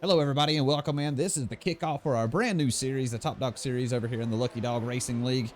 Hello everybody and welcome in. This is the kickoff for our brand new series, the Top Dog series over here in the Lucky Dog Racing League.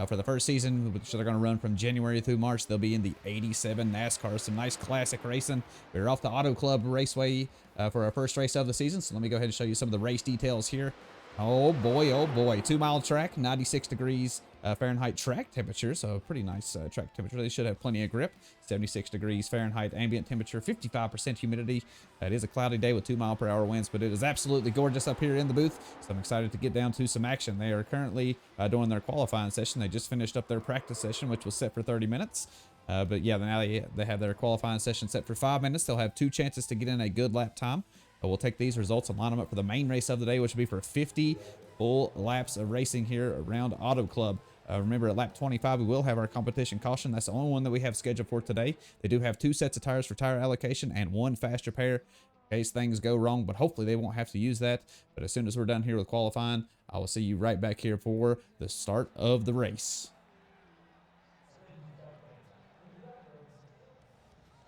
For the first season, which they're going to run from January through March, they'll be in the 87 NASCAR. Some nice classic racing. We're off the Auto Club Raceway for our first race of the season. So let me go ahead and show you some of the race details here. Oh boy, 2-mile track, 96 degrees Fahrenheit track temperature, so pretty nice track temperature. They should have plenty of grip. 76 degrees Fahrenheit ambient temperature, 55% humidity. It is a cloudy day with 2-mile-per-hour winds, but it is absolutely gorgeous up here in the booth, so I'm excited to get down to some action. They are currently doing their qualifying session. They just finished up their practice session, which was set for 30 minutes. But yeah, now they have their qualifying session set for 5 minutes. They'll have 2 chances to get in a good lap time. We'll take these results and line them up for the main race of the day, which will be for 50 full laps of racing here around Auto Club. Remember, at lap 25, we will have our competition caution. That's the only one that we have scheduled for today. They do have 2 sets of tires for tire allocation and 1 fast repair in case things go wrong, but hopefully they won't have to use that. But as soon as we're done here with qualifying, I will see you right back here for the start of the race.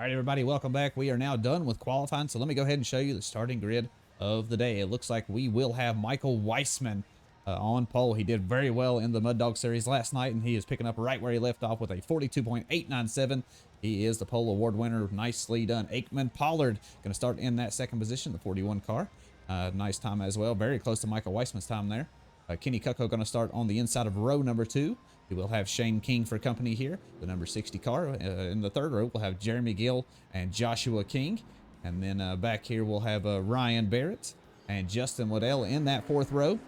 All right, everybody, welcome back. We are now done with qualifying, so let me go ahead and show you the starting grid of the day. It looks like we will have Michael Weissman on pole. He did very well in the Mud Dog Series last night, and he is picking up right where he left off with a 42.897. He is the pole award winner. Nicely done. Aikman Pollard going to start in that second position, the 41 car. Nice time as well. Very close to Michael Weissman's time there. Kenny Cucko going to start on the inside of row number 2. We will have Shane King for company here, the number 60 car. In the third row, we'll have Jeremy Gill and Joshua King. And then back here, we'll have Ryan Barrett and Justin Waddell in that fourth row.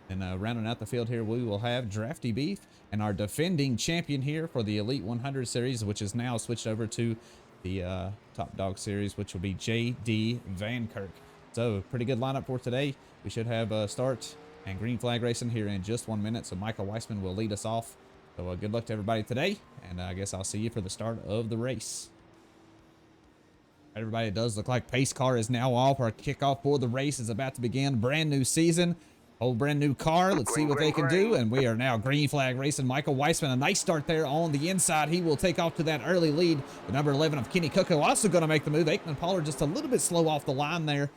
And rounding out the field here, we will have Drafty Beef and our defending champion here for the Elite 100 series, which is now switched over to the Top Dog series, which will be J.D. Van Kirk. So pretty good lineup for today. We should have a start and green flag racing here in just 1 minute. So Michael Weissman will lead us off. So good luck to everybody today. And I guess I'll see you for the start of the race. Everybody, it does look like pace car is now off. Our kickoff for the race is about to begin. Brand new season. Whole brand new car. Let's see what they can do. And we are now green flag racing. Michael Weissman, a nice start there on the inside. He will take off to that early lead. The number 11 of Kenny Cucko also going to make the move. Aikman Pollard just a little bit slow off the line there.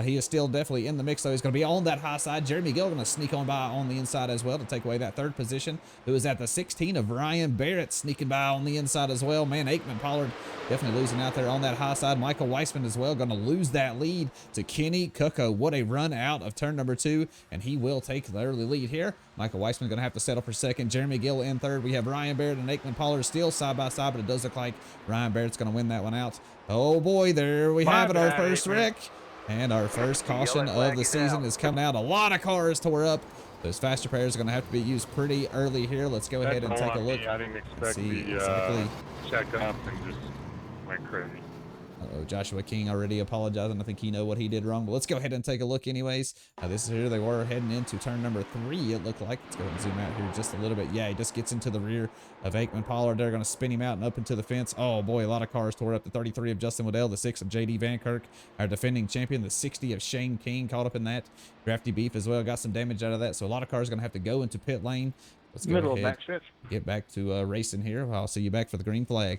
He is still definitely in the mix, though. He's going to be on that high side. Jeremy Gill going to sneak on by on the inside as well to take away that third position. Who is at the 16 of Ryan Barrett, sneaking by on the inside as well. Man, Aikman Pollard definitely losing out there on that high side. Michael Weissman as well going to lose that lead to Kenny Cucko. What a run out of turn number 2, and he will take the early lead here. Michael Weissman going to have to settle for second. Jeremy Gill in third. We have Ryan Barrett and Aikman Pollard still side by side, but it does look like Ryan Barrett's going to win that one out. Oh boy, there we have it, our first wreck. And our first caution of the season is coming out. A lot of cars tore up. Those fast repairs are going to have to be used pretty early here. Let's go ahead and take a look. I didn't expect see the check up and just went crazy. Joshua King already apologizing. I think he know what he did wrong, but let's go ahead and take a look anyways. This is here. They were heading into turn number 3, it looked like. Let's go ahead and zoom out here just a little bit. Yeah, he just gets into the rear of Aikman Pollard. They're going to spin him out and up into the fence. Oh boy, a lot of cars tore up. The 33 of Justin Waddell, the 6 of J.D. Van Kirk, our defending champion, the 60 of Shane King caught up in that. Drafty Beef as well got some damage out of that. So a lot of cars going to have to go into pit lane. Let's go ahead, get back to racing here. I'll see you back for the green flag.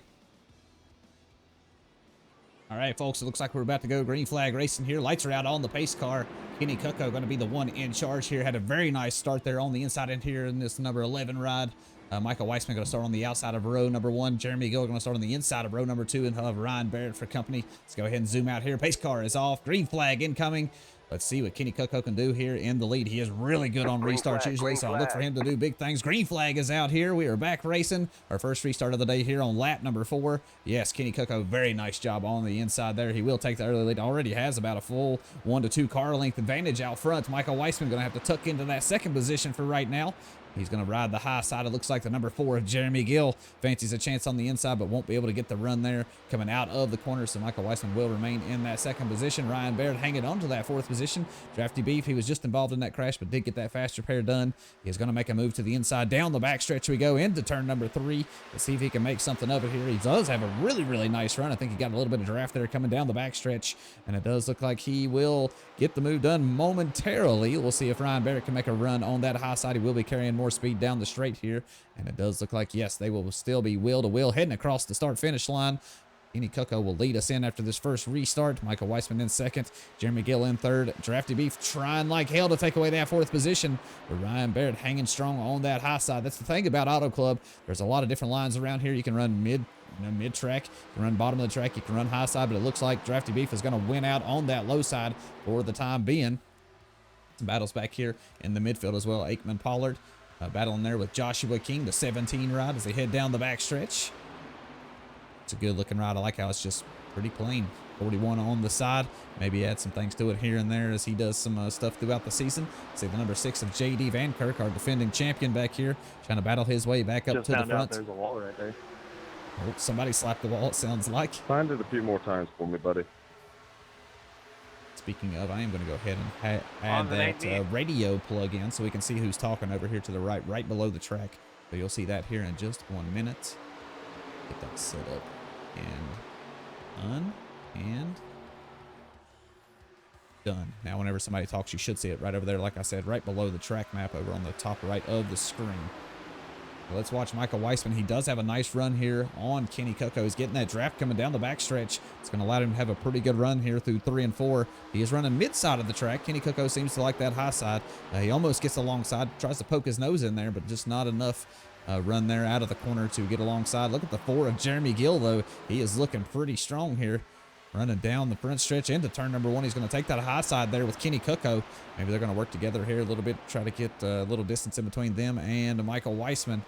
All right, folks, it looks like we're about to go green flag racing here. Lights are out on the pace car. Kenny Cucko going to be the one in charge here. Had a very nice start there on the inside end here in this number 11 ride. Michael Weissman going to start on the outside of row number 1. Jeremy Gill going to start on the inside of row number 2, and he'll have Ryan Barrett for company. Let's go ahead and zoom out here. Pace car is off. Green flag incoming. Let's see what Kenny Cucko can do here in the lead. He is really good on restarts usually, so I look for him to do big things. Green flag is out here. We are back racing. Our first restart of the day here on lap number 4. Yes, Kenny Cucko, very nice job on the inside there. He will take the early lead. Already has about a full 1 to 2 car length advantage out front. Michael Weissman going to have to tuck into that second position for right now. He's going to ride the high side. It looks like the number 4 of Jeremy Gill fancies a chance on the inside, but won't be able to get the run there coming out of the corner. So Michael Weissman will remain in that second position. Ryan Barrett hanging on to that 4th position. Drafty Beef, he was just involved in that crash, but did get that fast repair done. He's going to make a move to the inside. Down the backstretch we go into turn number 3. Let's see if he can make something of it here. He does have a really, really nice run. I think he got a little bit of draft there coming down the backstretch, and it does look like he will get the move done momentarily. We'll see if Ryan Barrett can make a run on that high side. He will be carrying more speed down the straight here, and it does look like, yes, they will still be wheel to wheel heading across the start finish line. Kenny Coco will lead us in after this first restart. Michael Weissman in second. Jeremy Gill in third. Drafty Beef trying like hell to take away that fourth position. But Ryan Baird hanging strong on that high side. That's the thing about Auto Club. There's a lot of different lines around here. You can run mid-track. You can run bottom of the track. You can run high side. But it looks like Drafty Beef is going to win out on that low side for the time being. Some battles back here in the midfield as well. Aikman Pollard battling there with Joshua King, the 17 ride, as they head down the backstretch. It's a good looking ride. I like how it's just pretty plain. 41 on the side. Maybe add some things to it here and there as he does some stuff throughout the season. See the number 6 of JD Van Kirk, our defending champion back here, trying to battle his way back up to the front. There's a wall right there. Oh, somebody slapped the wall, it sounds like. Find it a few more times for me, buddy. Speaking of, I am going to go ahead and add that radio plug in so we can see who's talking over here to the right below the track. So you'll see that here in just 1 minute. Get that set up and done. Now whenever somebody talks, you should see it right over there, like I said, right below the track map over on the top right of the screen. Well, let's watch Michael Weissman. He does have a nice run here on Kenny Coco. He's getting that draft coming down the backstretch. It's going to allow him to have a pretty good run here through 3 and 4. He is running mid-side of the track. Kenny Coco seems to like that high side. He almost gets alongside, tries to poke his nose in there, but just not enough run there out of the corner to get alongside. Look at the 4 of Jeremy Gill, though. He is looking pretty strong here. Running down the front stretch into turn number 1. He's going to take that high side there with Kenny Coco. Maybe they're going to work together here a little bit, try to get a little distance in between them and Michael Weissman.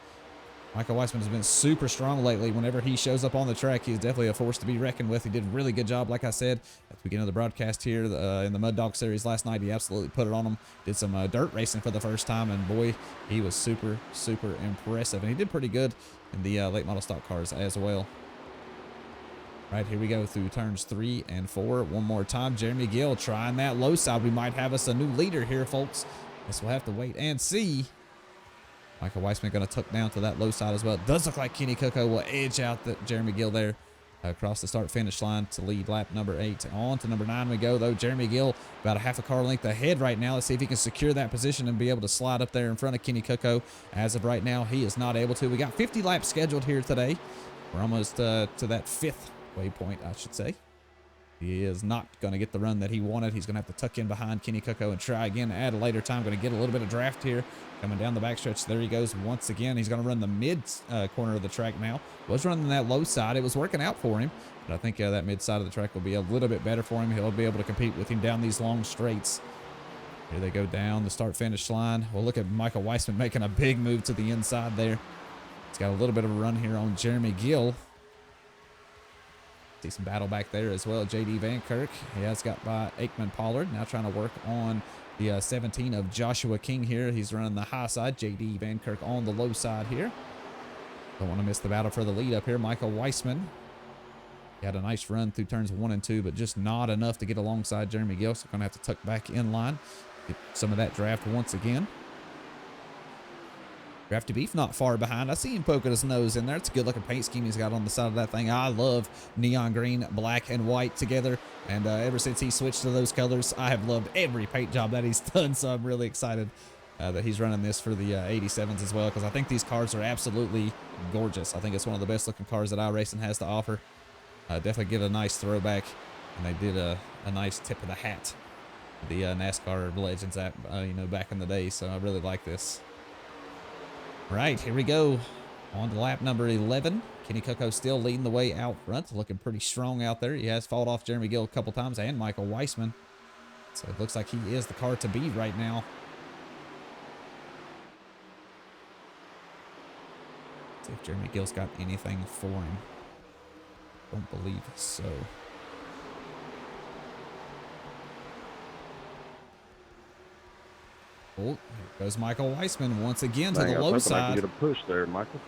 Michael Weissman has been super strong lately. Whenever he shows up on the track, he's definitely a force to be reckoned with. He did a really good job, like I said, at the beginning of the broadcast here in the Mud Dog Series last night. He absolutely put it on him. Did some dirt racing for the first time, and boy, he was super, super impressive. And he did pretty good in the late model stock cars as well. Right, here we go through turns 3 and 4. One more time, Jeremy Gill trying that low side. We might have us a new leader here, folks. Guess we'll have to wait and see. Michael Weissman going to tuck down to that low side as well. It does look like Kenny Coco will edge out Jeremy Gill there across the start-finish line to lead lap number 8. On to number 9 we go, though. Jeremy Gill about a half a car length ahead right now. Let's see if he can secure that position and be able to slide up there in front of Kenny Coco. As of right now, he is not able to. We got 50 laps scheduled here today. We're almost to that 5th waypoint, I should say. He is not going to get the run that he wanted. He's going to have to tuck in behind Kenny Coco and try again at a later time. Going to get a little bit of draft here. Coming down the backstretch. There he goes once again. He's going to run the mid corner of the track now. Was running that low side. It was working out for him. But I think that mid side of the track will be a little bit better for him. He'll be able to compete with him down these long straights. Here they go down the start-finish line. Well, look at Michael Weissman making a big move to the inside there. He's got a little bit of a run here on Jeremy Gill. See some battle back there as well. JD Van Kirk. He has got by Aikman Pollard. Now trying to work on the 17 of Joshua King here. He's running the high side. JD Van Kirk on the low side here. Don't want to miss the battle for the lead up here. Michael Weissman. He had a nice run through turns 1 and 2, but just not enough to get alongside Jeremy Gill. So going to have to tuck back in line. Get some of that draft once again. Drafty Beef not far behind. I see him poking his nose in there. It's a good looking paint scheme he's got on the side of that thing. I love neon green, black, and white together. And ever since he switched to those colors, I have loved every paint job that he's done. So I'm really excited that he's running this for the 87s as well, because I think these cars are absolutely gorgeous. I think it's one of the best looking cars that iRacing has to offer. Definitely get a nice throwback. And they did a nice tip of the hat. The NASCAR legends that, back in the day. So I really like this. Right, here we go. On to lap number 11. Kenny Coco still leading the way out front. Looking pretty strong out there. He has fought off Jeremy Gill a couple times and Michael Weissman. So it looks like he is the car to beat right now. Let's see if Jeremy Gill's got anything for him. Don't believe so. Oh, here goes Michael Weissman once again to the low side. I can get a push there, Michael.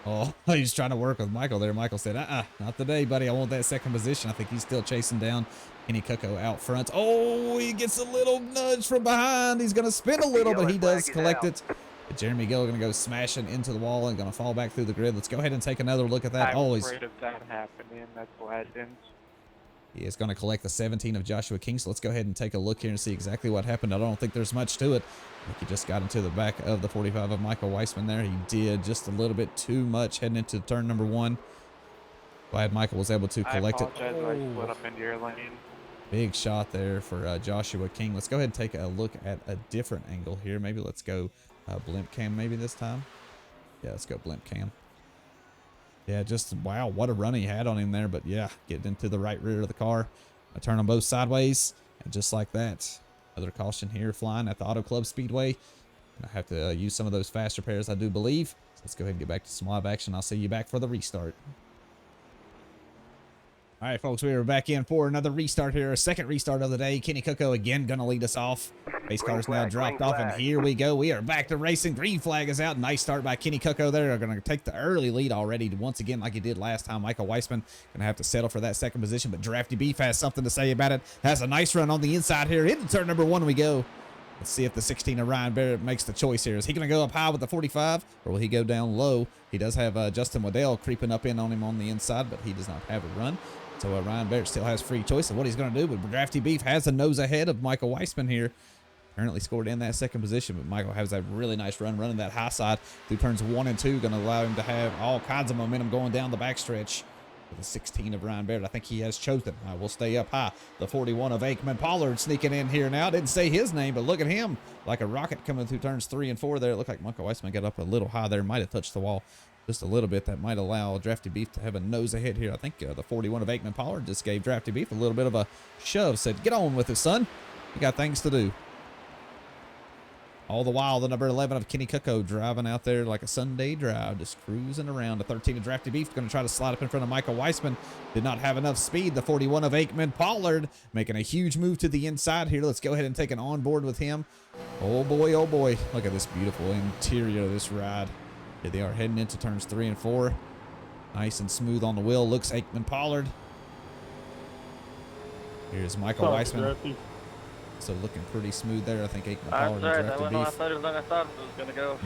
Oh, he's trying to work with Michael there. Michael said, not today, buddy. I want that second position. I think he's still chasing down Kenny Coco out front. Oh, he gets a little nudge from behind. He's going to spin a little, but he does collect it. But Jeremy Gill going to go smashing into the wall and going to fall back through the grid. Let's go ahead and take another look at that. I'm afraid of that happening. That's legends. He is going to collect the 17 of Joshua King. So let's go ahead and take a look here and see exactly what happened. I don't think there's much to it. I think he just got into the back of the 45 of Michael Weissman there. He did just a little bit too much heading into turn number 1. Glad Michael was able to collect it. I apologize that I split up into your lane. Big shot there for Joshua King. Let's go ahead and take a look at a different angle here. Maybe let's go blimp cam maybe this time. Yeah, let's go blimp cam. Yeah, just, wow, what a run he had on him there. But yeah, getting into the right rear of the car. I turn them both sideways, and just like that, another caution here flying at the Auto Club Speedway. I have to use some of those faster pairs, I do believe. So let's go ahead and get back to some live action. I'll see you back for the restart. All right, folks, we are back in for another restart here, a second restart of the day. Kenny Coco again going to lead us off. Base car's now dropped off, and here we go. We are back to racing. Green flag is out. Nice start by Kenny Coco there. Are going to take the early lead already once again like he did last time. Michael Weissman going to have to settle for that second position, but Drafty Beef has something to say about it. Has a nice run on the inside here. Into turn number 1 we go. Let's see if the 16 of Ryan Barrett makes the choice here. Is he going to go up high with the 45, or will he go down low? He does have Justin Waddell creeping up in on him on the inside, but he does not have a run. So Ryan Barrett still has free choice of what he's going to do, but Drafty Beef has a nose ahead of Michael Weissman here. Currently scored in that second position, but Michael has that really nice run running that high side through turns 1 and 2, going to allow him to have all kinds of momentum going down the backstretch. With the 16 of Ryan Barrett, I think he has chosen. We'll stay up high. The 41 of Aikman Pollard sneaking in here now. Didn't say his name, but look at him. Like a rocket coming through turns 3 and 4 there. It looked like Michael Weissman got up a little high there. Might have touched the wall just a little bit. That might allow Drafty Beef to have a nose ahead here. I think the 41 of Aikman Pollard just gave Drafty Beef a little bit of a shove. Said, get on with it, son. You got things to do. All the while, the number 11 of Kenny Coco driving out there like a Sunday drive, just cruising around. The 13 of Drafty Beef going to try to slide up in front of Michael Weissman. Did not have enough speed. The 41 of Aikman Pollard making a huge move to the inside here. Let's go ahead and take an onboard with him. Oh boy, oh boy. Look at this beautiful interior of this ride. Here they are heading into turns 3 and 4. Nice and smooth on the wheel. Looks Aikman Pollard. Here's Michael Weissman. So looking pretty smooth there. I think Aikman Pollard and Drafty Beef I thought it was going to go.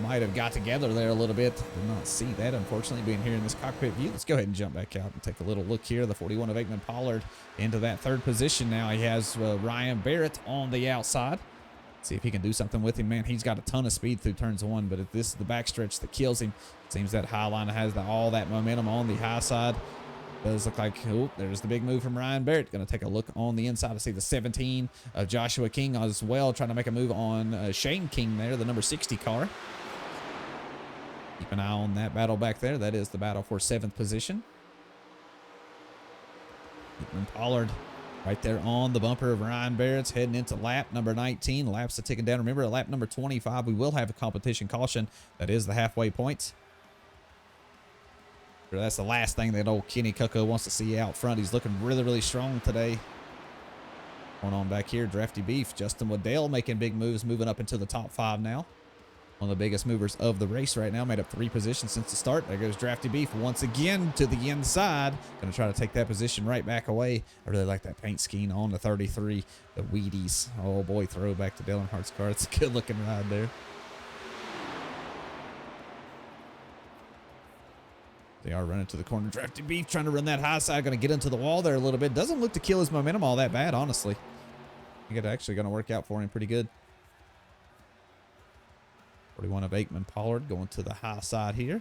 might have got together there a little bit. Did not see that, unfortunately, being here in this cockpit view. Let's go ahead and jump back out and take a little look here. The 41 of Aikman Pollard into that third position now. He has Ryan Barrett on the outside. See if he can do something with him, man. He's got a ton of speed through turns 1, but if this is the backstretch that kills him, it seems that high line has all that momentum on the high side. Does look like, oh, there's the big move from Ryan Barrett. Going to take a look on the inside to see the 17 of Joshua King as well, trying to make a move on Shane King there, the number 60 car. Keep an eye on that battle back there. That is the battle for 7th position. Aikman Pollard right there on the bumper of Ryan Barrett's heading into lap number 19. Laps are ticking down. Remember, at lap number 25, we will have a competition caution. That is the halfway point. That's the last thing that old Kenny Coco wants to see out front. He's looking really, really strong today. Going on back here, Drafty Beef. Justin Waddell making big moves, moving up into the top 5 now. One of the biggest movers of the race right now. Made up 3 positions since the start. There goes Drafty Beef once again to the inside. Going to try to take that position right back away. I really like that paint scheme on the 33. The Wheaties. Oh boy, throwback to Dylan Hart's car. It's a good looking ride there. They are running to the corner. Drafty Beef trying to run that high side. Going to get into the wall there a little bit. Doesn't look to kill his momentum all that bad, honestly. I think it's actually going to work out for him pretty good. 41 of Aikman Pollard going to the high side here.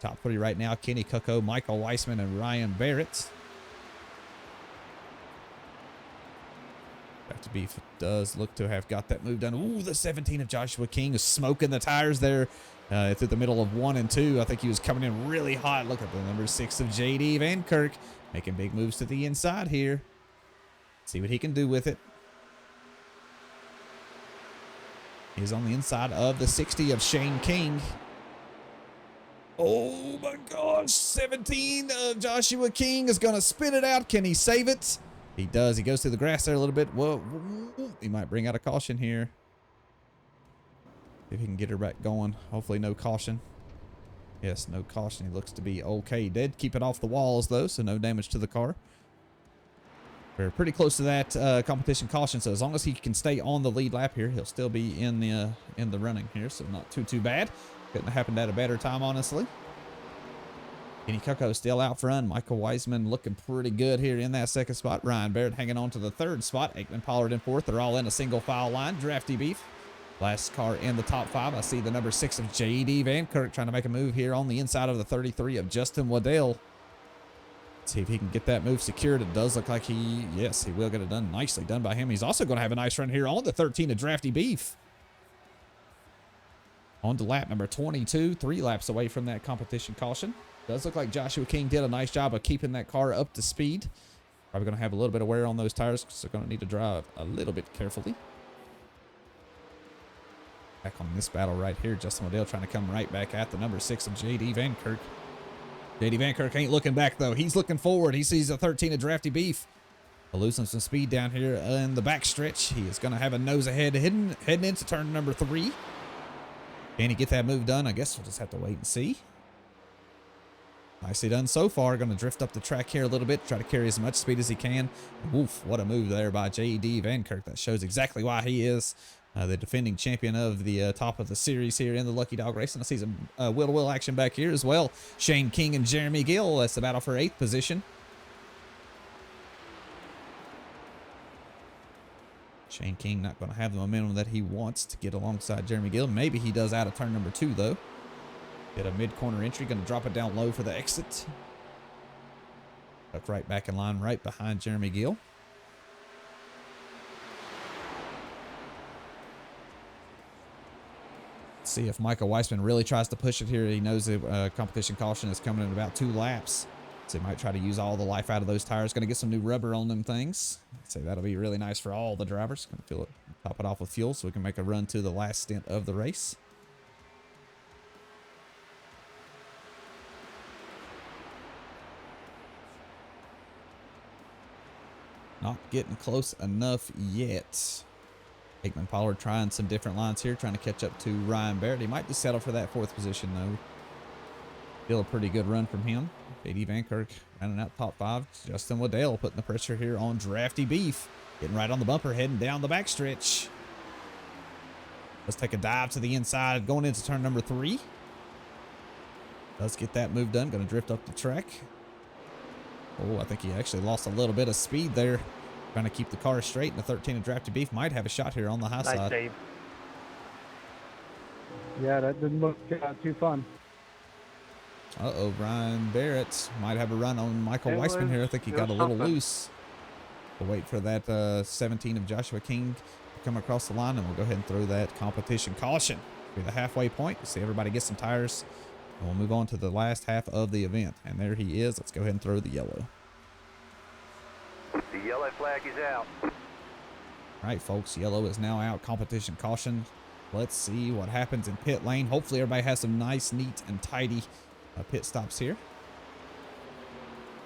Top 3 right now, Kenny Coco, Michael Weissman, and Ryan Barrett. Drafty Beef does look to have got that move done. Ooh, the 17 of Joshua King is smoking the tires there. Through the middle of 1 and 2. I think he was coming in really hot. Look at the number 6 of JD Van Kirk making big moves to the inside here. See what he can do with it. He's on the inside of the 60 of Shane King. Oh my gosh. 17 of Joshua King is going to spin it out. Can he save it? He does. He goes through the grass there a little bit. Whoa. He might bring out a caution here. If he can get her back going. Hopefully no caution. Yes, no caution. He looks to be okay. He did keep it off the walls, though, so no damage to the car. We're pretty close to that competition caution, so as long as he can stay on the lead lap here, he'll still be in the running here, so not too bad. Couldn't have happened at a better time, honestly. Kenny Coco still out front. Michael Weissman looking pretty good here in that second spot. Ryan Barrett hanging on to the 3rd spot. Aikman Pollard in 4th. They're all in a single file line. Drafty Beef. Last car in the top 5. I see the number 6 of J.D. Van Kirk trying to make a move here on the inside of the 33 of Justin Waddell. See if he can get that move secured. It does look like yes, he will get it done. Nicely done by him. He's also going to have a nice run here on the 13 of Drafty Beef. On to lap number 22, 3 laps away from that competition caution. Does look like Joshua King did a nice job of keeping that car up to speed. Probably going to have a little bit of wear on those tires, so they're going to need to drive a little bit carefully. Back on this battle right here, Justin Waddell trying to come right back at the number 6 of J.D. Van Kirk. J.D. Van Kirk ain't looking back, though. He's looking forward. He sees a 13 of Drafty Beef. Losing some speed down here in the backstretch. He is going to have a nose ahead heading into turn number 3. Can he get that move done? I guess we'll just have to wait and see. Nicely done so far. Going to drift up the track here a little bit. Try to carry as much speed as he can. Woof, what a move there by J.D. Van Kirk. That shows exactly why he is the defending champion of the top of the series here in the Lucky Dog race. And I see some wheel-to-wheel action back here as well. Shane King and Jeremy Gill. That's the battle for 8th position. Shane King not going to have the momentum that he wants to get alongside Jeremy Gill. Maybe he does out of turn number 2, though. Get a mid-corner entry. Going to drop it down low for the exit. Tuck right back in line right behind Jeremy Gill. See if Michael Weissman really tries to push it here. He knows the competition caution is coming in about 2 laps. So he might try to use all the life out of those tires. Going to get some new rubber on them things. I'd say that'll be really nice for all the drivers. Going to fill it, top it off with fuel so we can make a run to the last stint of the race. Not getting close enough yet. Aikman Pollard trying some different lines here, trying to catch up to Ryan Barrett. He might just settle for that 4th position, though. Still a pretty good run from him. J.D. Van Kirk running out top 5. Justin Waddell putting the pressure here on Drafty Beef. Getting right on the bumper, heading down the backstretch. Let's take a dive to the inside, going into turn number 3. Does get that move done. Going to drift up the track. Oh, I think he actually lost a little bit of speed there. Trying to keep the car straight, and the 13 of Drafty Beef might have a shot here on the high side. Nice save. Yeah, that didn't look too fun. Uh-oh, Ryan Barrett might have a run on Michael Weissman here. I think he got a little loose. We'll wait for that 17 of Joshua King to come across the line, and we'll go ahead and throw that competition caution. Be the halfway point. See everybody get some tires, and we'll move on to the last half of the event. And there he is. Let's go ahead and throw the yellow. The yellow flag is out. All right, folks, yellow is now out. Competition caution. Let's see what happens in pit lane. Hopefully everybody has some nice, neat, and tidy pit stops here.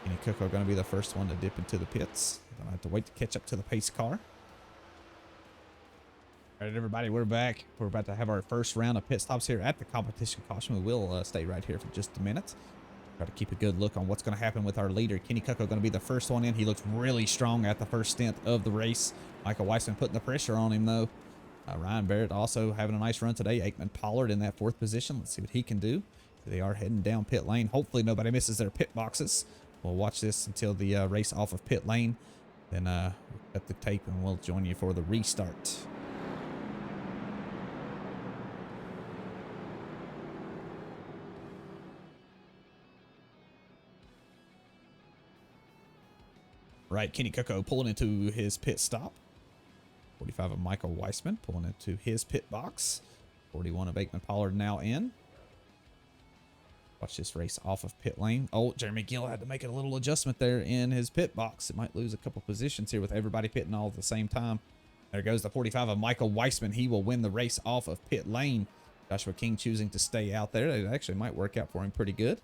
Kenny Cook are going to be the first one to dip into the pits. Gonna have to wait to catch up to the pace car. All right, everybody, we're back. We're about to have our first round of pit stops here at the competition caution. We will stay right here for just a minute. Try to keep a good look on what's going to happen with our leader. Kenny Cook are going to be the first one in. He looked really strong at the first stint of the race. Michael Weissman putting the pressure on him, though. Ryan Barrett also having a nice run today. Aikman Pollard in that 4th position. Let's see what he can do. They are heading down pit lane. Hopefully nobody misses their pit boxes. We'll watch this until the race off of pit lane. Then cut the tape and we'll join you for the restart. Right, Kenny Cook pulling into his pit stop. 45 of Michael Weissman pulling into his pit box. 41 of Aikman Pollard now in. Watch this race off of pit lane. Oh, Jeremy Gill had to make a little adjustment there in his pit box. It might lose a couple positions here with everybody pitting all at the same time. There goes the 45 of Michael Weissman. He will win the race off of pit lane. Joshua King choosing to stay out there. It actually might work out for him pretty good.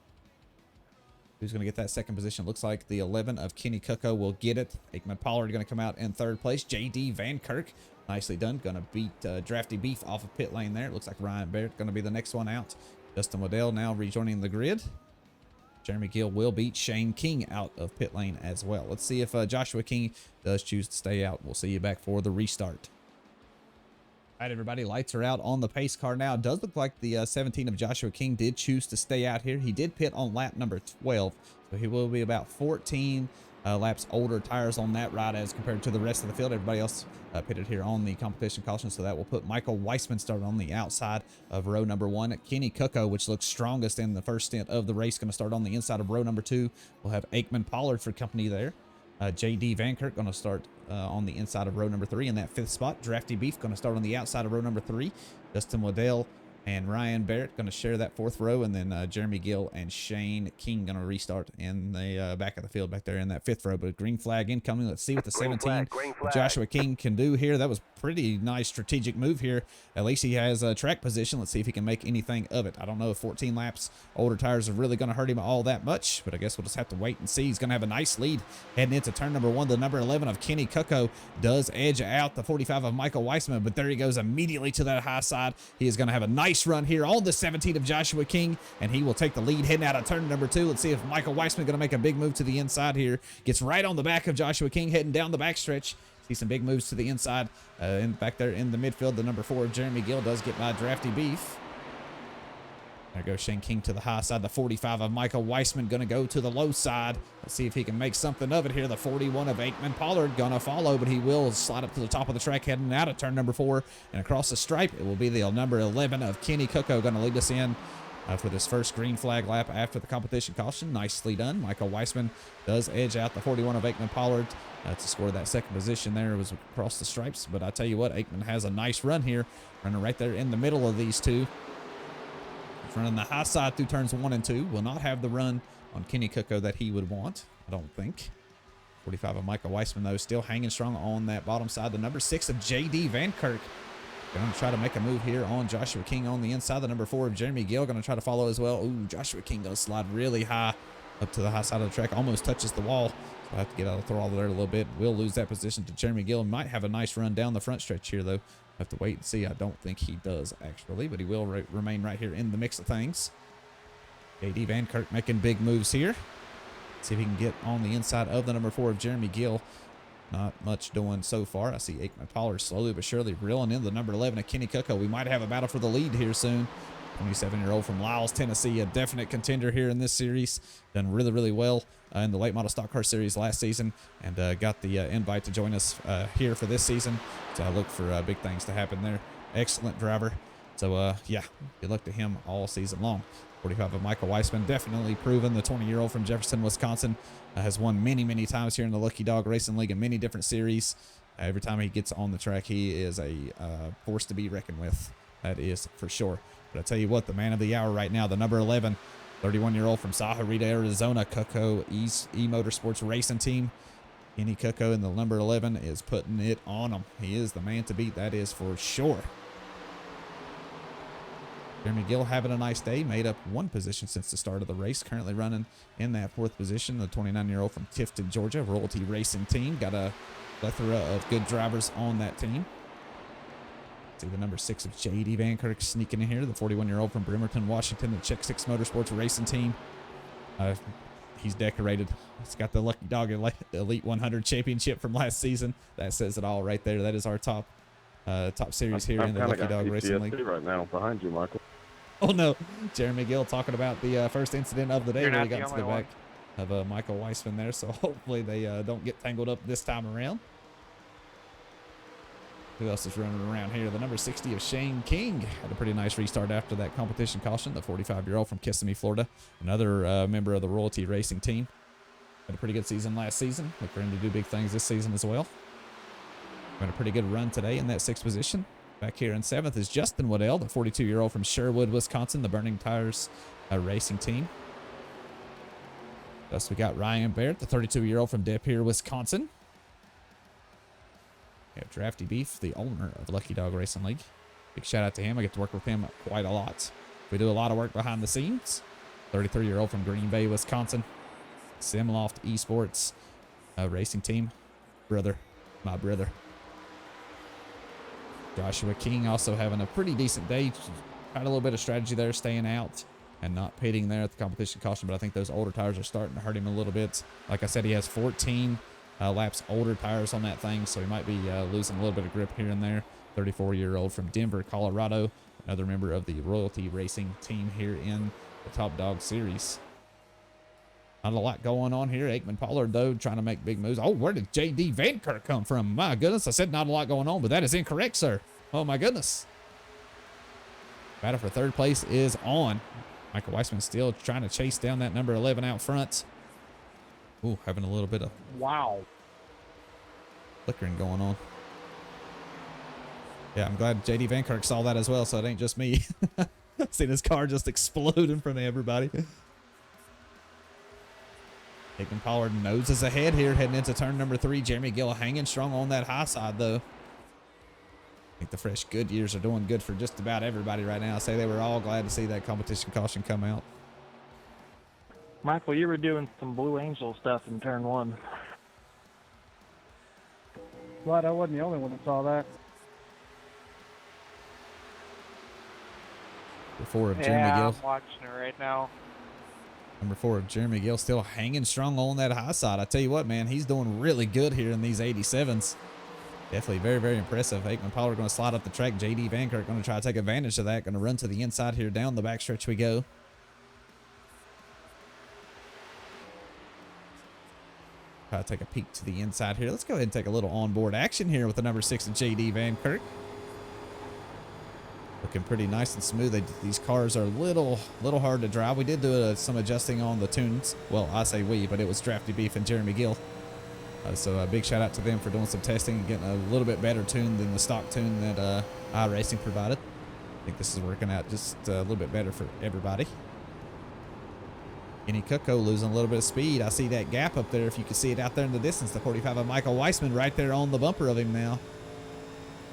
Who's going to get that 2nd position? Looks like the 11 of Kenny Cook will get it. Aikman Pollard going to come out in 3rd place. J.D. Van Kirk, nicely done. Going to beat Drafty Beef off of pit lane there. It looks like Ryan Barrett going to be the next one out. Justin Waddell now rejoining the grid. Jeremy Gill will beat Shane King out of pit lane as well. Let's see if Joshua King does choose to stay out. We'll see you back for the restart. All right, everybody, lights are out on the pace car now. It does look like the 17 of Joshua King did choose to stay out here. He did pit on lap number 12, so he will be about 14 laps older tires on that ride as compared to the rest of the field. Everybody else pitted here on the competition caution, so that will put Michael Weissman started on the outside of row number 1. Kenny Coco, which looks strongest in the first stint of the race, going to start on the inside of row number 2. We'll have Aikman Pollard for company there. JD Vankirk going to start on the inside of row number 3 in that 5th spot. Drafty Beef going to start on the outside of row number 3. Justin Waddell and Ryan Barrett going to share that 4th row, and then Jeremy Gill and Shane King going to restart in the back of the field back there in that 5th row. But green flag incoming. Let's see what the 17 Joshua King can do here. That was pretty nice strategic move here. At least he has a track position. Let's see if he can make anything of it. I don't know if 14 laps older tires are really going to hurt him all that much, but I guess we'll just have to wait and see. He's going to have a nice lead heading into turn number 1. The number 11 of Kenny Coco does edge out the 45 of Michael Weissman, but there he goes immediately to that high side. He is going to have a nice run here on the 17 of Joshua King, and he will take the lead heading out of turn number 2. Let's see if Michael Weissman going to make a big move to the inside here. Gets right on the back of Joshua King heading down the backstretch. See some big moves to the inside. Back there in the midfield, the number 4 of Jeremy Gill does get by Drafty Beef. There goes Shane King to the high side. The 45 of Michael Weissman going to go to the low side. Let's see if he can make something of it here. The 41 of Aikman Pollard going to follow, but he will slide up to the top of the track heading out of turn number 4. And across the stripe, it will be the number 11 of Kenny Coco going to lead us in for this first green flag lap after the competition caution. Nicely done. Michael Weissman does edge out the 41 of Aikman Pollard to score that second position there. It was across the stripes, but I tell you what, Aikman has a nice run here, running right there in the middle of these two. He's running the high side through turns 1 and 2. Will not have the run on Kenny Coco that he would want, I don't think. 45 of Michael Weissman, though, still hanging strong on that bottom side. The number 6 of J.D. Vankirk going to try to make a move here on Joshua King on the inside. The number 4 of Jeremy Gill going to try to follow as well. Ooh, Joshua King going to slide really high up to the high side of the track. Almost touches the wall. So I have to get out of the throttle there a little bit. We'll lose that position to Jeremy Gill. Might have a nice run down the front stretch here, though. Have to wait and see. I don't think he does, actually, but he will remain right here in the mix of things. J.D. Vankirk making big moves here. See if he can get on the inside of the number 4 of Jeremy Gill. Not much doing so far. I see Aikman Pollard slowly but surely reeling in the number 11 of Kenny Coco. We might have a battle for the lead here soon. 27-year-old from Lyles, Tennessee, a definite contender here in this series. Done really, really well in the late model stock car series last season, and got the invite to join us here for this season. So I look for big things to happen there. Excellent driver. So yeah, good luck to him all season long. 45 of Michael Weissman, definitely proven. The 20-year-old from Jefferson, Wisconsin, has won many, many times here in the Lucky Dog Racing League in many different series. Every time he gets on the track, he is a force to be reckoned with. That is for sure. But I tell you what, the man of the hour right now, the number 11, 31-year-old from Sahuarita, Arizona, Coco E-Motorsports Racing Team. Kenny Coco in the number 11 is putting it on him. He is the man to beat, that is for sure. Jeremy Gill having a nice day, made up 1 position since the start of the race, currently running in that 4th position. The 29-year-old from Tifton, Georgia, Royalty Racing Team. Got a plethora of good drivers on that team. See the number 6 of J.D. Vankirk sneaking in here. The 41-year-old from Bremerton, Washington, the Check 6 Motorsports Racing Team. He's decorated. He's got the Lucky Dog Elite 100 championship from last season. That says it all right there. That is our top series here in the Lucky Dog Racing League. Right now behind you, Michael. Oh no, Jeremy Gill talking about the first incident of the day where he got to the back of Michael Weissman there. So hopefully they don't get tangled up this time around. Who else is running around here? The number 60 of Shane King had a pretty nice restart after that competition caution. The 45-year-old from Kissimmee, Florida, another member of the Royalty Racing Team. Had a pretty good season last season. Look for him to do big things this season as well. Had a pretty good run today in that 6th position. Back here in 7th is Justin Waddell, the 42-year-old from Sherwood, Wisconsin, the Burning Tires Racing Team. Thus we got Ryan Barrett, the 32-year-old from De Pere, Wisconsin. We have Drafty Beef, the owner of Lucky Dog Racing League. Big shout out to him. I get to work with him quite a lot. We do a lot of work behind the scenes. 33-year-old from Green Bay, Wisconsin. Simloft Esports Racing Team. My brother. Joshua King also having a pretty decent day. Had a little bit of strategy there, staying out and not pitting there at the competition caution, but I think those older tires are starting to hurt him a little bit. Like I said, he has 14 laps older tires on that thing, so he might be losing a little bit of grip here and there. 34-year-old from Denver, Colorado, another member of the Royalty Racing team here in the Top Dog Series. Not a lot going on here. Aikman Pollard, though, trying to make big moves. Oh, where did J.D. Van Kirk come from? My goodness, I said not a lot going on, but that is incorrect, sir. Oh, my goodness. Battle for third place is on. Michael Weissman still trying to chase down that number 11 out front. Ooh, having a little bit of flickering going on. Yeah, I'm glad J.D. Van Kirk saw that as well, so it ain't just me. Seen his car just explode in front of everybody. Aikman Pollard noses ahead here, heading into turn number 3. Jeremy Gill hanging strong on that high side, though. I think the fresh Goodyears are doing good for just about everybody right now. I say they were all glad to see that competition caution come out. Michael, you were doing some Blue Angel stuff in turn 1. Glad I wasn't the only one that saw that. Number 4 of Jeremy Gill. I'm watching it right now. Number 4 of Jeremy Gill still hanging strong on that high side. I tell you what, man, he's doing really good here in these 87s. Definitely very, very impressive. Aikman Pollard going to slide up the track. J.D. Van Kirk going to try to take advantage of that. Going to run to the inside here. Down the backstretch we go. Try to take a peek to the inside here. Let's go ahead and take a little onboard action here with the number 6 of J.D. Van Kirk. Looking pretty nice and smooth. These cars are a little hard to drive. We did do some adjusting on the tunes. Well, I say we, but it was Drafty Beef and Jeremy Gill. So a big shout out to them for doing some testing and getting a little bit better tune than the stock tune that iRacing provided. I think this is working out just a little bit better for everybody. Kenny Cooko losing a little bit of speed. I see that gap up there. If you can see it out there in the distance, the 45 of Michael Weissman right there on the bumper of him now.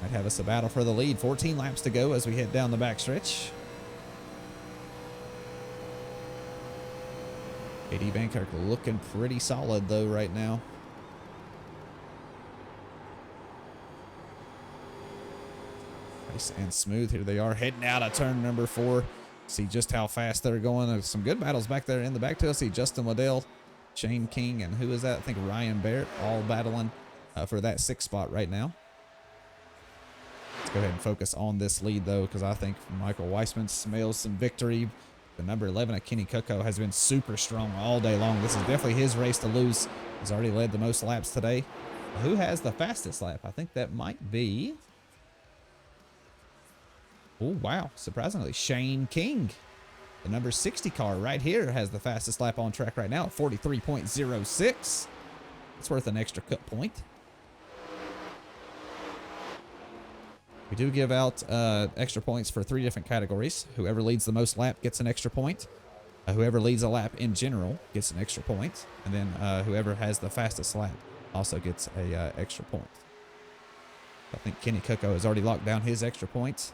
Might have us a battle for the lead. 14 laps to go as we head down the backstretch. J.D. Van Kirk looking pretty solid though right now. Nice and smooth. Here they are heading out of turn number 4. See just how fast they're going. There's some good battles back there in the back tail. See Justin Waddell, Shane King, and who is that? I think Ryan Barrett all battling for that 6th spot right now. Let's go ahead and focus on this lead, though, because I think Michael Weissman smells some victory. The number 11 of Kenny Cooko has been super strong all day long. This is definitely his race to lose. He's already led the most laps today. Who has the fastest lap? I think that might be... Oh, wow. Surprisingly, Shane King. The number 60 car right here has the fastest lap on track right now at 43.06. It's worth an extra cut point. We do give out extra points for 3 different categories. Whoever leads the most lap gets an extra point. Whoever leads a lap in general gets an extra point. And then whoever has the fastest lap also gets a extra point. I think Kenny Cooko has already locked down his extra points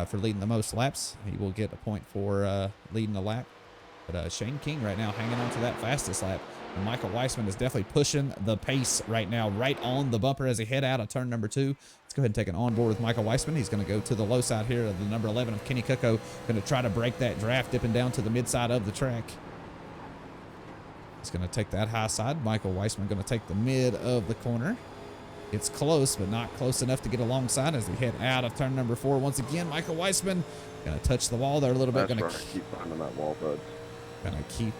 for leading the most laps. He will get a point for leading the lap. But Shane King right now hanging on to that fastest lap. And Michael Weissman is definitely pushing the pace right now, right on the bumper as he head out of turn number 2. Let's go ahead and take an onboard with Michael Weissman. He's going to go to the low side here of the number 11 of Kenny Cooko. Going to try to break that draft, dipping down to the mid side of the track. He's going to take that high side. Michael Weissman going to take the mid of the corner. It's close, but not close enough to get alongside as we head out of turn number 4. Once again, Michael Weissman going to touch the wall there a little bit. Going to keep finding that wall, bud. Going to keep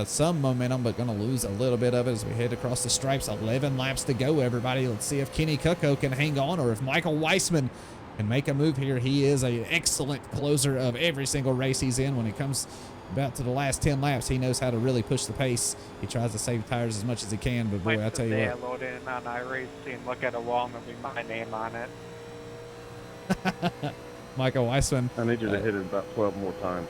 some momentum, but going to lose a little bit of it as we head across the stripes. 11 laps to go, everybody. Let's see if Kenny Cooko can hang on or if Michael Weissman can make a move here. He is an excellent closer of every single race he's in. When it comes about to the last 10 laps, he knows how to really push the pace. He tries to save tires as much as he can, but boy, I tell you what. Load in on iRacing, look at a wall, and there'll be my name on it. Michael Weissman. I need you to hit it about 12 more times.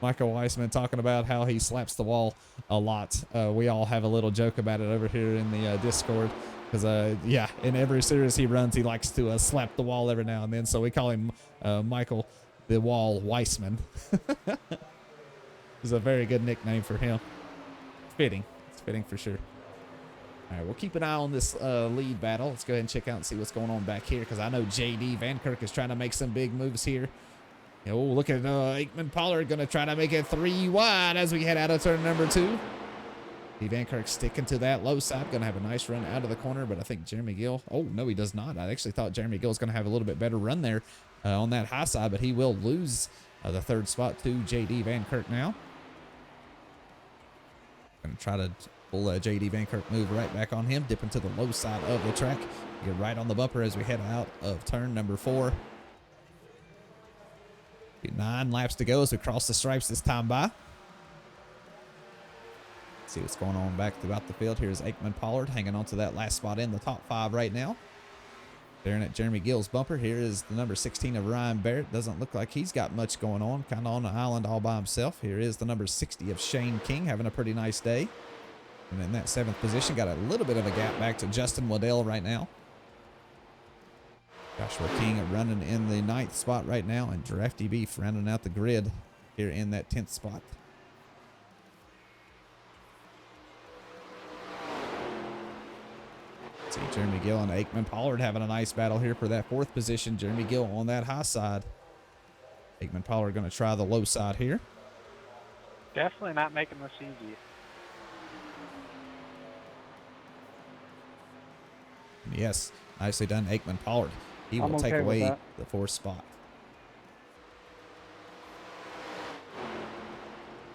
Michael Weissman talking about how he slaps the wall a lot. We all have a little joke about it over here in the Discord. Because, yeah, in every series he runs, he likes to slap the wall every now and then. So we call him Michael the Wall Weissman. It's a very good nickname for him. Fitting. It's fitting for sure. All right, we'll keep an eye on this lead battle. Let's go ahead and check out and see what's going on back here. Because I know J.D. Van Kirk is trying to make some big moves here. Oh, look at Aikman Pollard going to try to make it 3 wide as we head out of turn number 2. Van Kirk sticking to that low side. Going to have a nice run out of the corner, but I think Jeremy Gill... Oh, no, he does not. I actually thought Jeremy Gill was going to have a little bit better run there on that high side, but he will lose the third spot to J.D. Van Kirk now. Going to try to pull J.D. Van Kirk move right back on him, dipping to the low side of the track. Get right on the bumper as we head out of turn number 4. 9 laps to go as we cross the stripes this time by. See what's going on back throughout the field. Here's Aikman Pollard hanging on to that last spot in the top 5 right now. Staring at Jeremy Gill's bumper. Here is the number 16 of Ryan Barrett. Doesn't look like he's got much going on. Kind of on the island all by himself. Here is the number 60 of Shane King having a pretty nice day. And in that 7th position, got a little bit of a gap back to Justin Waddell right now. Joshua King running in the 9th spot right now. And Drafty Beef rounding out the grid here in that 10th spot. See Jeremy Gill and Aikman Pollard having a nice battle here for that 4th position. Jeremy Gill on that high side. Aikman Pollard going to try the low side here. Definitely not making this easy. Yes, nicely done, Aikman Pollard. He will take away the 4th spot.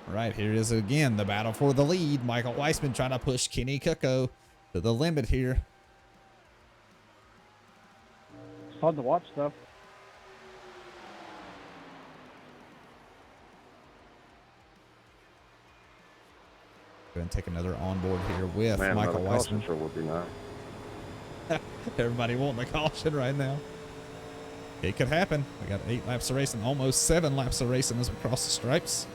All right, here is again the battle for the lead. Michael Weissman trying to push Kenny Kuko to the limit here. It's fun to watch, though. Going to take another onboard here with Man, Michael another caution Weissman. sure would be nice. Everybody wanting a caution right now. It could happen. We got 8 laps of racing, almost 7 laps of racing as we cross the stripes.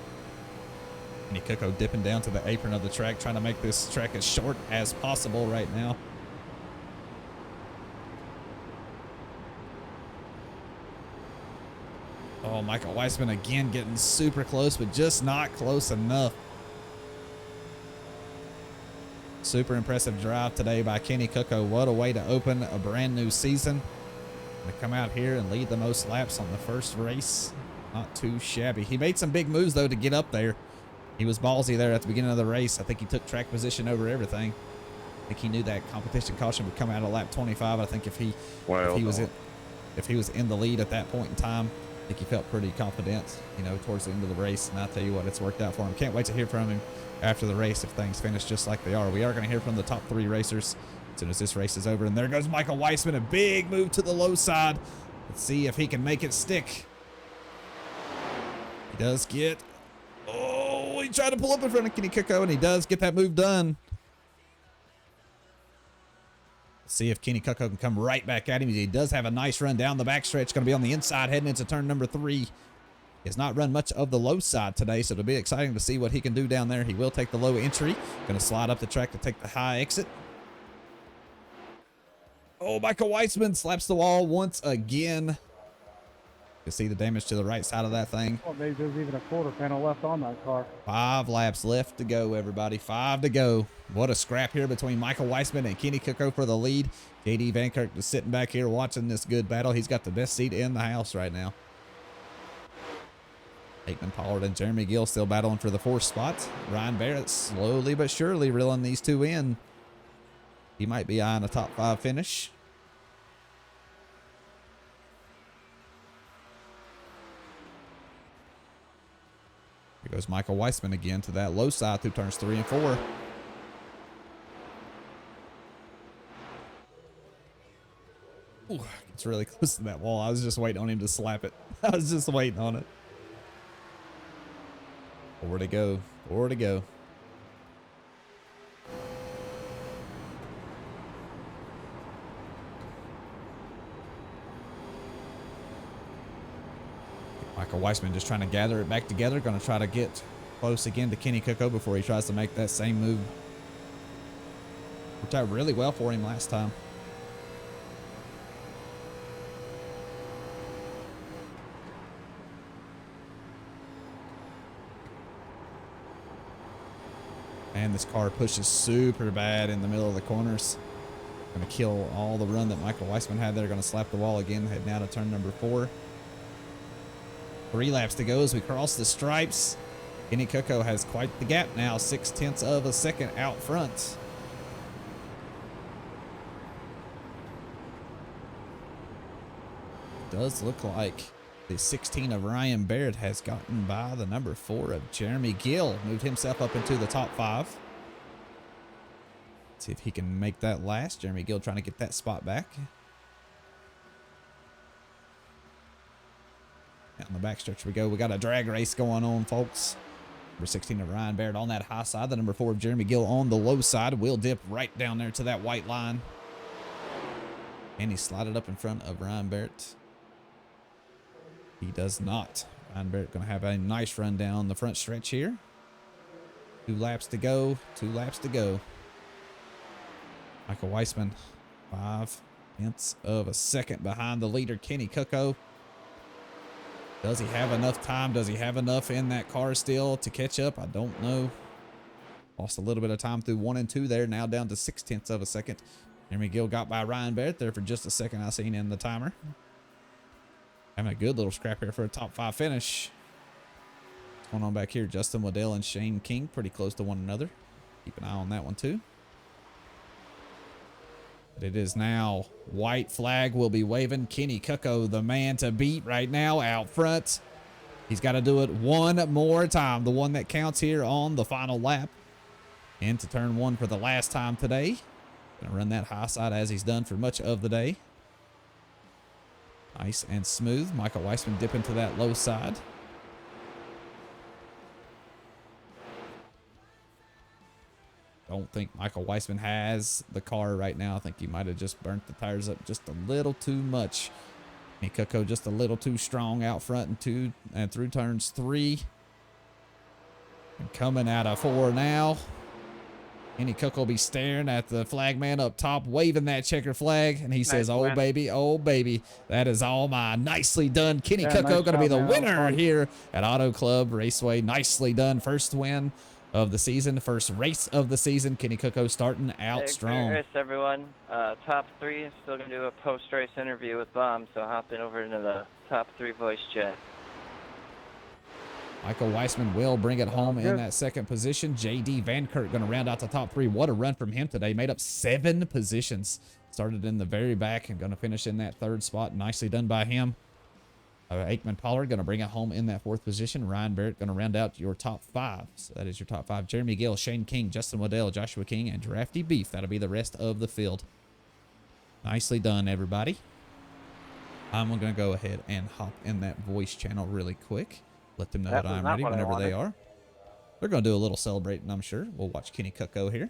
Kenny Kuko dipping down to the apron of the track, trying to make this track as short as possible right now. Oh, Michael Weissman again getting super close, but just not close enough. Super impressive drive today by Kenny Kuko. What a way to open a brand new season. To come out here and lead the most laps on the first race. Not too shabby. He made some big moves, though, to get up there. He was ballsy there at the beginning of the race. I think he took track position over everything. I think he knew that competition caution would come out of lap 25. I think if he was in the lead at that point in time, I think he felt pretty confident, you know, towards the end of the race. And I'll tell you what, it's worked out for him. Can't wait to hear from him after the race if things finish just like they are. We are going to hear from the top 3 racers as soon as this race is over. And there goes Michael Weissman, a big move to the low side. Let's see if he can make it stick. He does get... Oh, he tried to pull up in front of Kenny Kuko, and he does get that move done. See if Kenny Kuko can come right back at him. He does have a nice run down the backstretch. Going to be on the inside heading into turn number 3. He has not run much of the low side today, so it'll be exciting to see what he can do down there. He will take the low entry. Going to slide up the track to take the high exit. Oh, Michael Weissman slaps the wall once again. You see the damage to the right side of that thing. Well, maybe there's even a quarter panel left on that car. 5 laps left to go, everybody. 5 to go. What a scrap here between Michael Weissman and Kenny Kuko for the lead. J.D. Van Kirk just sitting back here watching this good battle. He's got the best seat in the house right now. Aikman Pollard and Jeremy Gill still battling for the 4th spot. Ryan Barrett slowly but surely reeling these 2 in. He might be eyeing a top 5 finish. Here goes Michael Weissman again to that low side through turns 3 and 4. Ooh, it's really close to that wall. I was just waiting on him to slap it. I was just waiting on it. 4 to go. 4 to go. Michael Weissman just trying to gather it back together. Going to try to get close again to Kenny Kuko before he tries to make that same move. Worked out really well for him last time. And this car pushes super bad in the middle of the corners. Going to kill all the run that Michael Weissman had there. Going to slap the wall again, heading out of turn number 4. 3 laps to go as we cross the stripes. Kenny Coco has quite the gap now, 0.6 of a second out front. Does look like the 16 of Ryan Barrett has gotten by the number 4 of Jeremy Gill. Moved himself up into the top 5. See if he can make that last. Jeremy Gill trying to get that spot back. Down the backstretch we go. We got a drag race going on, folks. Number 16 of Ryan Barrett on that high side. The number 4 of Jeremy Gill on the low side. Will dip right down there to that white line. And he slided up in front of Ryan Barrett. He does not. Ryan Barrett going to have a nice run down the front stretch here. 2 laps to go. 2 laps to go. Michael Weissman, 0.5 of a second behind the leader, Kenny Coco. Does he have enough time? Does he have enough in that car still to catch up? I don't know. Lost a little bit of time through 1 and 2 there. Now down to 0.6 of a second. Jeremy Gill got by Ryan Barrett there for just a second. I seen in the timer. Having a good little scrap here for a top 5 finish. What's going on back here? Justin Waddell and Shane King pretty close to one another. Keep an eye on that one too. But it is now white flag will be waving. Kenny Coco, the man to beat right now out front. He's got to do it one more time. The one that counts here on the final lap. Into turn 1 for the last time today. Gonna run that high side as he's done for much of the day. Nice and smooth. Michael Weissman dipping to that low side. Don't think Michael Weissman has the car right now. I think he might have just burnt the tires up just a little too much. And Coco just a little too strong out front and through turns 3. And coming out of 4 now. Kenny Coco will be staring at the flag man up top, waving that checker flag. And he says, oh, baby, that is all mine. Nicely done. Kenny Coco nice going to be the job, man. winner here at Auto Club Raceway. Nicely done. First win of the season, first race of the season. Kenny Coco starting out Hey, strong. great race, everyone. Top 3. Still going to do a post-race interview with Bomb, so hopping over into the top 3 voice chat. Michael Weissman will bring it home in that second position. J.D. Van Kurt going to round out the top 3. What a run from him today. Made up 7 positions. Started in the very back and going to finish in that 3rd spot. Nicely done by him. Aikman Pollard going to bring it home in that 4th position. Ryan Barrett going to round out your top 5. So that is your top 5. Jeremy Gill, Shane King, Justin Waddell, Joshua King, and Drafty Beef. That'll be the rest of the field. Nicely done, everybody. I'm going to go ahead and hop in that voice channel really quick. Let them know that I'm ready whenever they are. They're going to do a little celebrating, I'm sure. We'll watch Kenny Coco here.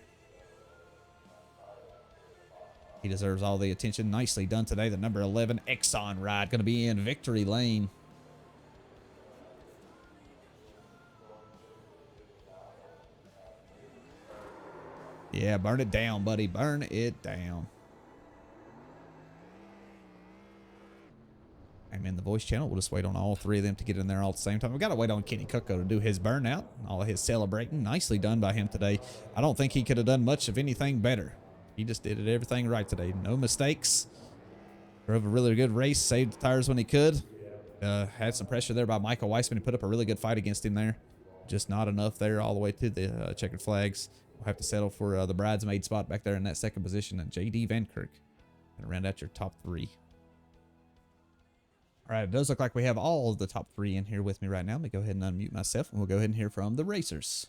He deserves all the attention. Nicely done today. The number 11 Exxon ride going to be in victory lane. Yeah, burn it down, buddy. Burn it down. I'm in the voice channel. We'll just wait on all 3 of them to get in there all at the same time. We've got to wait on Kenny Coco to do his burnout. All of his celebrating. Nicely done by him today. I don't think he could have done much of anything better. He just did everything right today. No mistakes. Drove a really good race. Saved the tires when he could. Had some pressure there by Michael Weissman. He put up a really good fight against him there. Just not enough there all the way to the checkered flags. We'll have to settle for the bridesmaid spot back there in that second position. And J.D. Van Kirk. Gonna round out your top 3. All right, it does look like we have all of the top 3 in here with me right now. Let me go ahead and unmute myself, and we'll go ahead and hear from the racers.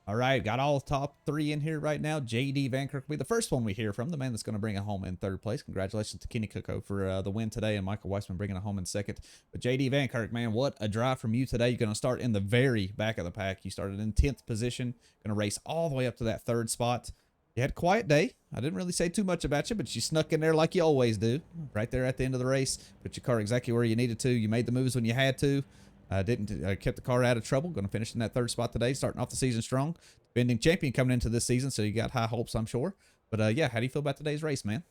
All right, got all top 3 in here right now. J.D. Van Kirk will be the first one we hear from, the man that's going to bring it home in 3rd place. Congratulations to Kenny Coco for the win today, and Michael Weissman bringing it home in 2nd. But J.D. Van Kirk, man, what a drive from you today. You're going to start in the very back of the pack. You started in 10th position, going to race all the way up to that 3rd spot. You had a quiet day. I didn't really say too much about you, but you snuck in there like you always do. Right there at the end of the race. Put your car exactly where you needed to. You made the moves when you had to. Kept the car out of trouble. Going to finish in that 3rd spot today. Starting off the season strong. Defending champion coming into this season, so you got high hopes, I'm sure. But yeah, how do you feel about today's race, man?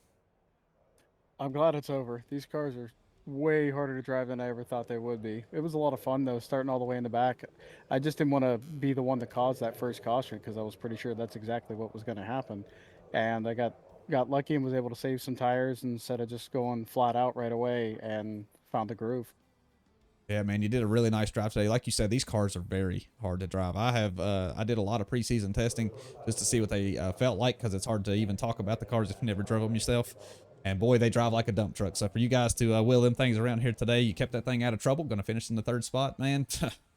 I'm glad it's over. These cars are way harder to drive than I ever thought they would be. It was a lot of fun, though, starting all the way in the back. I just didn't want to be the one to cause that first caution because I was pretty sure that's exactly what was going to happen. And I got lucky and was able to save some tires instead of just going flat out right away and found the groove. Yeah, man, you did a really nice drive today. Like you said, these cars are very hard to drive. I did a lot of preseason testing just to see what they felt like, because it's hard to even talk about the cars if you never drove them yourself. And boy, they drive like a dump truck. So for you guys to wheel them things around here today, you kept that thing out of trouble. Going to finish in the 3rd spot, man.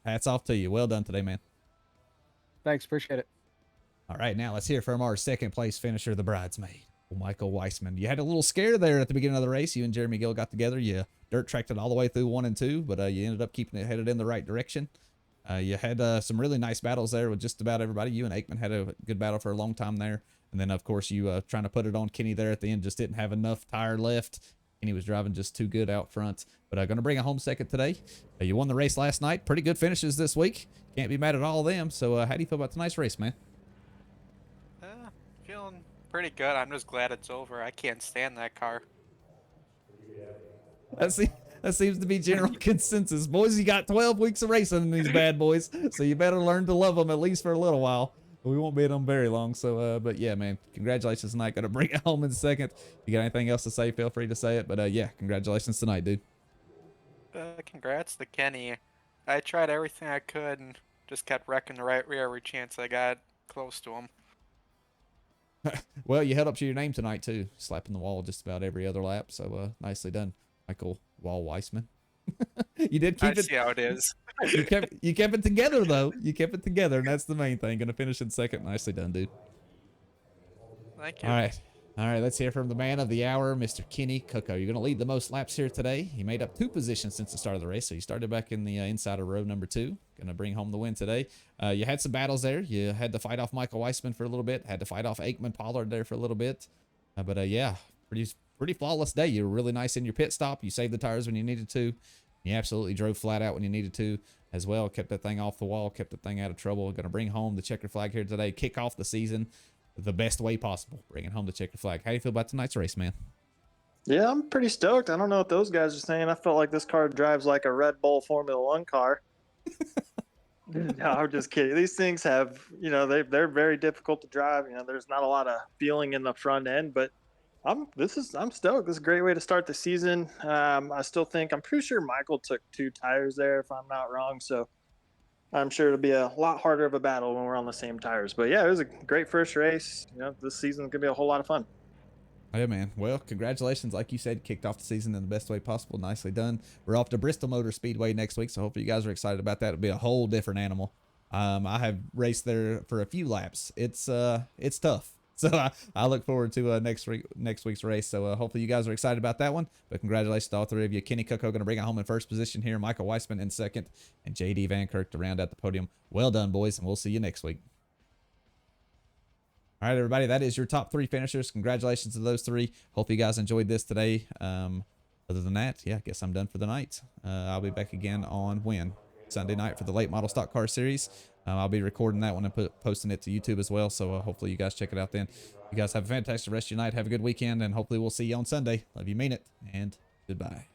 Hats off to you. Well done today, man. Thanks, appreciate it. All right, now let's hear from our 2nd place finisher, the bridesmaid, Michael Weissman. You had a little scare there at the beginning of the race. You and Jeremy Gill got together. You dirt tracked it all the way through 1 and 2, but you ended up keeping it headed in the right direction. You had some really nice battles there with just about everybody. You and Aikman had a good battle for a long time there. And then, of course, you trying to put it on Kenny there at the end, just didn't have enough tire left. Kenny was driving just too good out front. But going to bring it home 2nd today. You won the race last night. Pretty good finishes this week. Can't be mad at all of them. So how do you feel about tonight's race, man? Feeling pretty good. I'm just glad it's over. I can't stand that car. That seems to be general consensus. Boys, you got 12 weeks of racing in these bad boys, so you better learn to love them at least for a little while. We won't be in them very long. So, but yeah, man, congratulations tonight. Going to bring it home in 2nd. You got anything else to say, feel free to say it. But yeah, congratulations tonight, dude. Congrats to Kenny. I tried everything I could and just kept wrecking the right rear every chance I got close to him. Well, you held up to your name tonight too, slapping the wall just about every other lap. So nicely done, Michael Wall Weissman. You did keep it. I see how it is. you kept it together though. You kept it together, and that's the main thing. Gonna finish in 2nd. Nicely done, dude. Thank you. All right. Let's hear from the man of the hour, Mr. Kenny Coco. You're gonna lead the most laps here today. You made up 2 positions since the start of the race, so you started back in the inside of row number 2. Gonna bring home the win today. You had some battles there. You had to fight off Michael Weissman for a little bit. Had to fight off Aikman Pollard there for a little bit. But yeah, pretty flawless day. You were really nice in your pit stop. You saved the tires when you needed to. You absolutely drove flat out when you needed to as well. Kept that thing off the wall. Kept the thing out of trouble. Going to bring home the checker flag here today. Kick off the season the best way possible. Bringing home the checker flag. How do you feel about tonight's race, man? Yeah, I'm pretty stoked. I don't know what those guys are saying. I felt like this car drives like a Red Bull Formula One car. No, I'm just kidding. These things have, they're very difficult to drive. There's not a lot of feeling in the front end, but I'm stoked. This is a great way to start the season. I'm pretty sure Michael took 2 tires there, if I'm not wrong. So I'm sure it'll be a lot harder of a battle when we're on the same tires. But yeah, it was a great first race. This season's gonna be a whole lot of fun. Yeah, man. Well, congratulations. Like you said, kicked off the season in the best way possible. Nicely done. We're off to Bristol Motor Speedway next week, so hopefully you guys are excited about that. It'll be a whole different animal. I have raced there for a few laps. It's tough. So I look forward to next week's race. So hopefully you guys are excited about that one. But congratulations to all 3 of you. Kenny Coco going to bring it home in 1st position here. Michael Weissman in 2nd. And JD Van Kirk to round out the podium. Well done, boys. And we'll see you next week. All right, everybody. That is your top 3 finishers. Congratulations to those 3. Hope you guys enjoyed this today. Other than that, yeah, I guess I'm done for the night. I'll be back again on Sunday night for the late model stock car series. I'll be recording that one and posting it to YouTube as well. So hopefully you guys check it out then. You guys have a fantastic rest of your night. Have a good weekend, and hopefully we'll see you on Sunday. Love you, mean it, and goodbye.